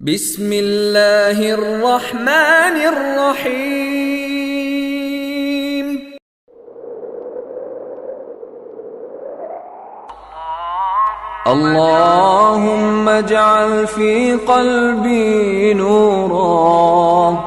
بسم الله الرحمن الرحيم. اللهم اجعل في قلبي نورا،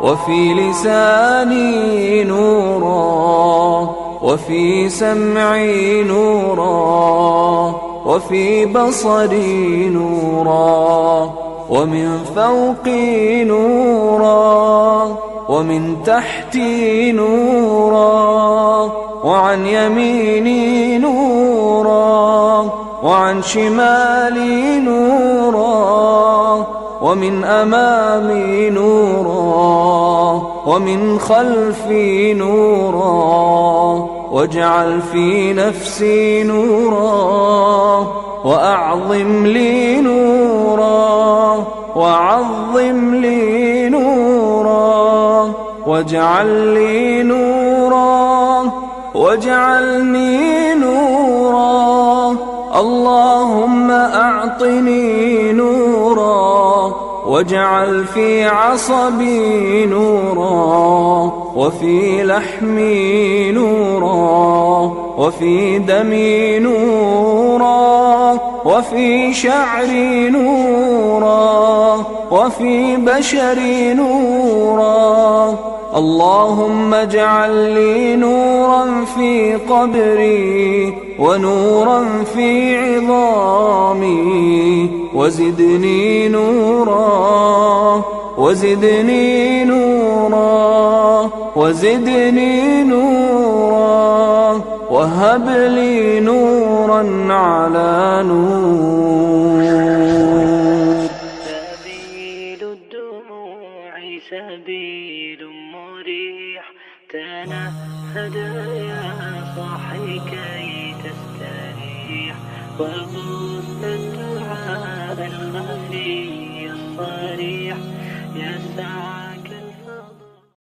وفي لساني نورا، وفي سمعي نورا، وفي بصري نورا، ومن فوقي نورا، ومن تحتي نورا، وعن يميني نورا، وعن شمالي نورا، ومن أمامي نورا، ومن خلفي نورا، واجعل في نفسي نورا، وأعظم لي نورا، وعظم لي نورا، واجعل لي نورا، واجعلني نورا. اللهم أعطني نورا، واجعل في عصبي نورا، وفي لحمي نورا، وفي دمي نورا، وفي شعري نورا، وفي بشري نورا. اللهم اجعل لي نورا في قبري، ونورا في عظامي، وزدني نورا، وزدني نورا، وزدني نورا، وهب لي نورا على نور. سبيل الدموع سبيل مريح، تنهد يا صاحي كي تستريح، وبث الدعاء الخفي الصريح يسعى